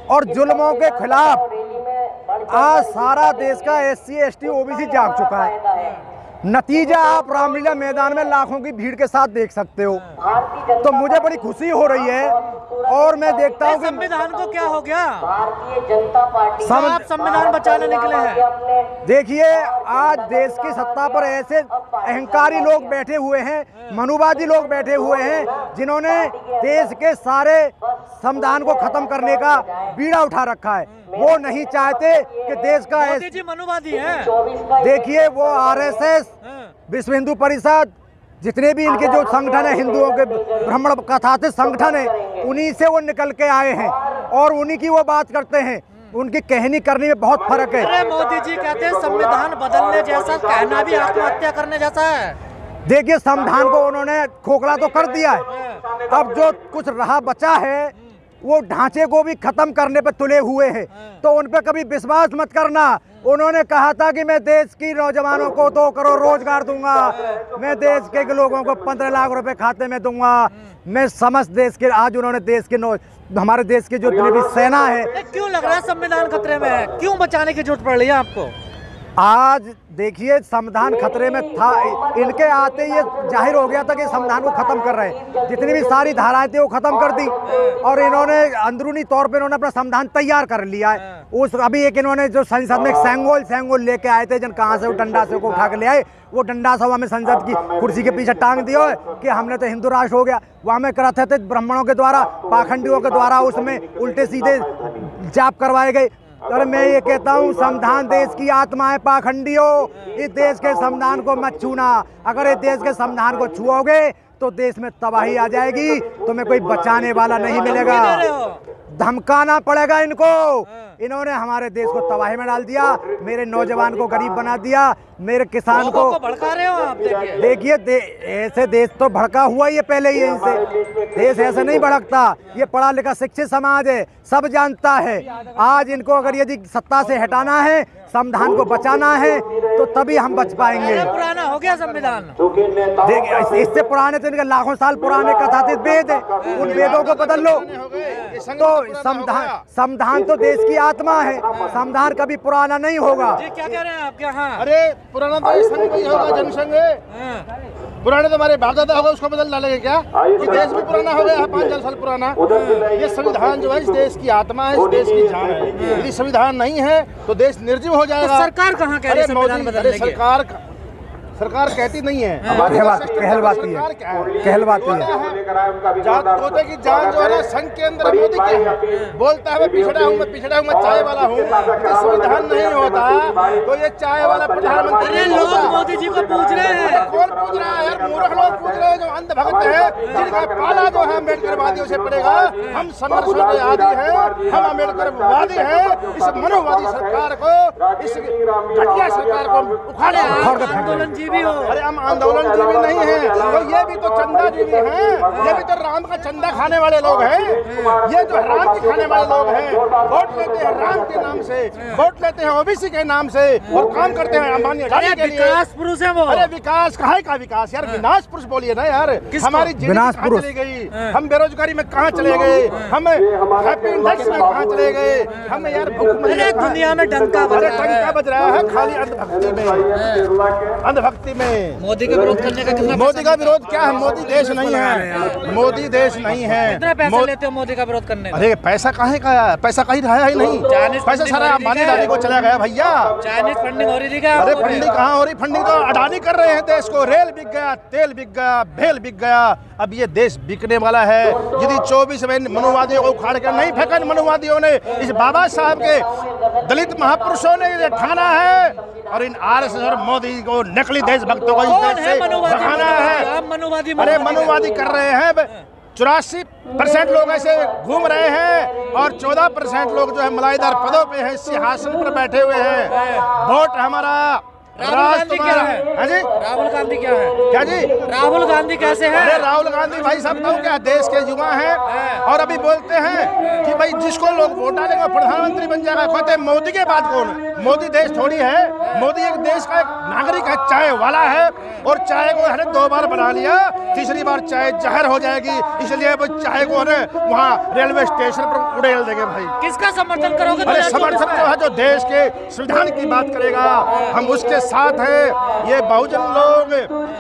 और जुल्मों के खिलाफ आज सारा देश का SC ST OBC जाग चुका है। नतीजा आप रामलीला मैदान में लाखों की भीड़ के साथ देख सकते हो। तो मुझे बड़ी खुशी हो रही है और मैं देखता हूँ कि संविधान को क्या हो गया, भारतीय जनता पार्टी आप संविधान बचाने निकले हैं। देखिए आज देश की सत्ता पर ऐसे अहंकारी लोग बैठे हुए हैं, मनुवादी लोग बैठे हुए हैं, जिन्होंने देश के सारे संविधान को खत्म करने का बीड़ा उठा रखा है। वो नहीं चाहते कि देश का मोदी जी मनुवादी हैं। देखिए वो RSS, विश्व हिंदू परिषद, जितने भी इनके जो संगठन है, हिंदुओं के ब्राह्मण कथातीत संगठन है, उन्हीं से वो निकल के आए हैं और उन्हीं की वो बात करते हैं। उनकी कहनी करने में बहुत फर्क है। अरे मोदी जी कहते हैं संविधान बदलने जैसा, कहना भी आत्महत्या करने जैसा है। देखिए संविधान को उन्होंने खोखला तो कर दिया है, अब जो कुछ रहा बचा है वो ढांचे को भी खत्म करने पर तुले हुए हैं, तो उन पर कभी विश्वास मत करना। उन्होंने कहा था कि मैं देश की नौजवानों को 2 करोड़ रोजगार दूंगा, मैं देश के लोगों को 15 लाख रुपए खाते में दूंगा, मैं समस्त देश के, आज उन्होंने देश के हमारे देश की जो भी सेना है। क्यों लग रहा है संविधान खतरे में है, क्यों बचाने की जरूरत पड़ रही है आपको? आज देखिए संविधान खतरे में था, इनके आते ये जाहिर हो गया था कि संविधान को खत्म कर रहे हैं। जितनी भी सारी धाराएं थी वो खत्म कर दी और इन्होंने अंदरूनी तौर पे इन्होंने अपना संविधान तैयार कर लिया है। उस अभी एक इन्होंने जो संसद में सेंगोल लेके आए थे, जन कहाँ से वो डंडा से को उठा के ले आए, वो डंडा सभा में संसद की कुर्सी के पीछे टांग दिया है कि हमने तो हिंदू राष्ट्र हो गया। वहाँ में कराते थे ब्राह्मणों के द्वारा, पाखंडियों के द्वारा उसमें उल्टे सीधे जाप करवाए गए। और मैं ये कहता हूँ संविधान देश की आत्मा है, पाखंडियों इस देश के संविधान को मत छूना। अगर इस देश के संविधान को छुओगे तो देश में तबाही आ जाएगी, तुम्हें कोई बचाने वाला नहीं मिलेगा। धमकाना पड़ेगा इनको। इन्होंने हमारे देश को तबाही में डाल दिया, मेरे नौजवान को गरीब बना दिया, मेरे किसान को भड़का रहे हो आप। देखिए ऐसे देश तो भड़का हुआ ही है पहले ही, इनसे देश ऐसे नहीं भड़कता। ये पढ़ा लिखा शिक्षित समाज है, सब जानता है। आज इनको अगर यदि सत्ता से हटाना है, संविधान को बचाना है, तो तभी हम बच पाएंगे। पुराना हो गया संविधान। देखिए इससे पुराने तो इनके लाखों साल पुराने कथातीत वेद है, उन वेदों को बदल लो। तो संविधान तो देश की आत्मा है, संविधान कभी पुराना नहीं होगा। जी क्या कह रहे हैं आप? यहाँ अरे पुराना तो संघ नहीं होगा, जनसंघ पुराने तो हमारे बाप दादा होगा, उसको बदल डालेंगे क्या? ये देश भी पुराना हो गया, 5,000 साल पुराना। ये संविधान जो है इस देश की आत्मा है, इस देश की जान है। यदि संविधान नहीं है तो देश निर्जीव हो जाएगा। तो सरकार कहाँ कह रही है संविधान बदलने की? सरकार कहती नहीं है, कहलवाती है। तोते की जान जो है ना संघ के अंदर मोदी की है। बोलता है मैं पिछड़ा हूँ, मैं चाय वाला हूँ। संविधान नहीं होता तो ये चाय वाला प्रधानमंत्री। लोग मोदी जी को पूछ रहे हैं। कौन पूछ रहा है यार? मूर्ख लोग पूछ रहे हैं जो अंधभक्त है, जिनका पाला जो है अम्बेडकरवादियों से पड़ेगा। हम संघर्षों के आदी हैं, हम अम्बेडकरवादी हैं। इस मनोवादी सरकार को, इस घटिया सरकार को उखाड़े। आंदोलन जीवी हो। अरे हम आंदोलन जीवी नहीं है, तो ये भी तो चंदा जीवी हैं। ये भी तो राम का चंदा खाने वाले लोग हैं। ये जो राम की खाने वाले लोग हैं, वोट लेते हैं राम के नाम से, वोट लेते हैं OBC के नाम से और काम करते हैं अंबानी अडानी के लिए। विकास पुरुष है वो। अरे विकास कहाँ का विकास यार? विनाश पुरुष बोलिए ना यार। हमारी जिंदगी कहाँ चली गई? हम बेरोजगारी में कहाँ चले गए? हम हैप्पी इंडेक्स में कहाँ चले गए? हम यार भूखमरी दुनिया में डंका बज रहा है खाली अंधभक्ति में। मोदी का विरोध करने का कितना? मोदी का विरोध क्या है? मोदी देश नहीं है, मोदी देश नहीं है। कितना पैसा लेते हो मोदी का विरोध करने का? अरे पैसा कहाँ का? पैसा कहीं रहा ही नहीं। पैसा सारा अंबानी अडानी को चला गया भैया। चाइनीज फंडिंग हो रही थी। अरे फंडिंग कहाँ हो रही? फंडिंग तो अडानी कर रहे हैं देश को। रेल बिक गया, तेल बिक गया, भेल बिक गया। अब ये देश बिकने वाला है। यदि 24 मनुवादियों को उखाड़ कर नहीं फेंका मनुवादियों ने, इस बाबा साहब के दलित महापुरुषों ने ये ठाना है और इन RSS और मोदी को नकली देशभक्तों को इस देश से भगाना है। अरे मनुवादी कर रहे हैं। 84% लोग ऐसे घूम रहे हैं और 14% लोग जो है मलाईदार पदों पे हैं, सिंहासन पर बैठे हुए हैं। वोट हमारा। राहुल गांधी क्या है? हाँ जी, राहुल गांधी क्या है? क्या जी? राहुल गांधी कैसे है? अरे राहुल गांधी भाई साहब तो क्या देश के युवा हैं और अभी बोलते हैं कि भाई जिसको लोग वोट डालेंगे प्रधानमंत्री बन जाएगा। कहते हैं मोदी के बाद कौन है? मोदी देश थोड़ी है। मोदी एक देश का एक नागरिक है, चाय वाला है, और चाय को है 2 बार बना लिया, तीसरी बार चाय जहर हो जाएगी, इसलिए वो चाय को है वहाँ रेलवे स्टेशन पर उड़ेल देंगे भाई। किसका समर्थन करोगे? अरे समर्थन जो है जो देश के संविधान की बात करेगा, हम उसके साथ हैं। ये बहुजन लोग,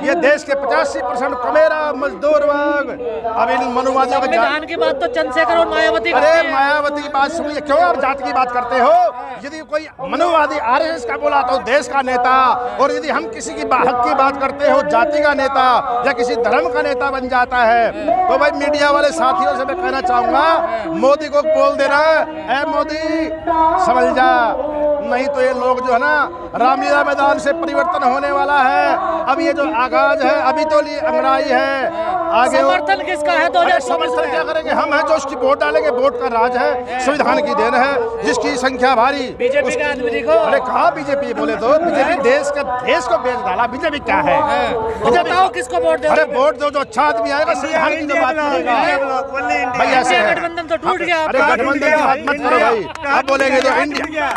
ये देश के 85% कमेरा मजदूर वर्ग, अब इन मनुवादियों के संविधान की बात तो चंद्रशेखर और मायावती करते अरे हैं। मायावती की बात सुनिए, क्यों आप जात की बात करते हो? यदि कोई मनुवादी आरएसएस का बोला तो देश का नेता, और यदि हम किसी की हक की बात करते हो जाति का नेता या किसी धर्म का नेता बन जाता है। तो भाई मीडिया वाले साथियों से मैं कहना चाहूंगा, मोदी को बोल देना, ऐ मोदी समझ जा, नहीं तो ये लोग जो है ना रामलीला मैदान से परिवर्तन होने वाला है। अब ये जो आगाज है अभी तो अंगड़ाई है, आगे समर्थन किसका है? 2024 समर्थन क्या करेंगे? हम हैं जो उसकी वोट डालेंगे, वोट का राज है, संविधान की देन है, जिसकी संख्या भारी। बीजेपी का आदमी देखो। अरे कहाँ बीजेपी बोले तो बीजेपी देश को बेच डाला। बीजेपी क्या है? बताओ किसको वोट दे? अरे वोट दो, जो अच्छा आदमी आएगा संविधान की जो बात करेगा भाई, ऐसे है। गठबंधन तो टूट गया। अरे गठबंधन की बात मत करो भाई, आप बोलेंगे तो इंडिया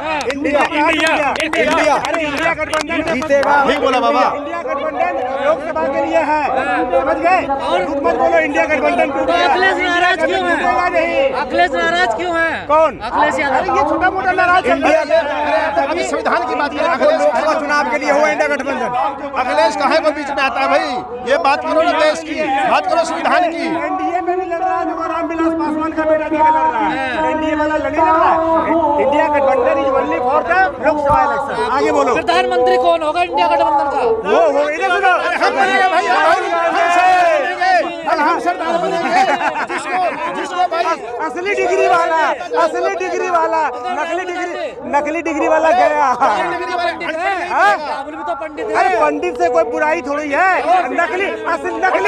जीतेगा। ठीक बोला बाबा। इंडिया गठबंधन लोकसभा के लिए है, समझ गए? झूठ मत बोलो, इंडिया गठबंधन टूट तो गया। अखिलेश नाराज क्यों टूटेगा है? नहीं। अखिलेश नाराज क्यों है? कौन? अखिलेश यादव। ये छोटा मोटा नाराज इंडिया अभी संविधान की बात करें, लोकसभा चुनाव के लिए हुआ इंडिया गठबंधन। अखिलेश काहे को बीच में आता है भाई? ये बात करो ना देश की, बात करो संविधान की। एनडीए में भी लड़ रहा है, देखो रामविलास पासवान का बेटा जाके लड़ रहा है, एनडीए वाला लड़ रहा है। इंडिया गठबंधन is only for the Lok Sabha election. आगे बोलो। प्रधानमंत्री कौन होगा इंडिया गठबंधन का? वो इधर सुनो, हम सरदार बनेंगे, जिसको भाई असली डिग्री वाला, असली डिग्री वाला, नकली डिग्री वाला गया। राहुल भी तो पंडित है। अरे पंडित से कोई बुराई थोड़ी है, नकली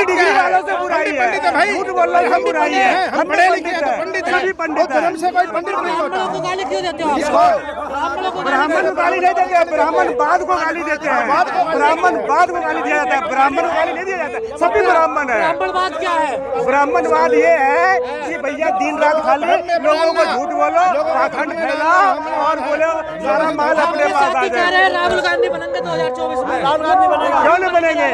डिग्री वालों से बुराई है। झूठ बोल रहे हम बुराई है, हम पढ़े लिखे हैं तो पंडित पंडित भी पंडित है। जन्म से कोई पंडित नहीं होता। ब्राह्मणों को गाली क्यों देते हो आप? ब्राह्मणों को ब्राह्मण को गाली नहीं देते, ब्राह्मण बाद को गाली देते हैं। ब्राह्मण बाद को गाली दिया जाता है, ब्राह्मण को गाली नहीं दिया जाता। सभी ब्राह्मण है। ब्राह्मणवाद क्या है? ब्राह्मणवाद ये है कि भैया दिन रात खाली लोगों को झूठ बोलो, पाखंड फैलाओ और बोलो सारा माल अपने पास आ साथी कह जाए। रहे हैं राहुल गांधी बनेंगे 2024 में। राहुल गांधी बनेगा। क्यों नहीं बनेंगे?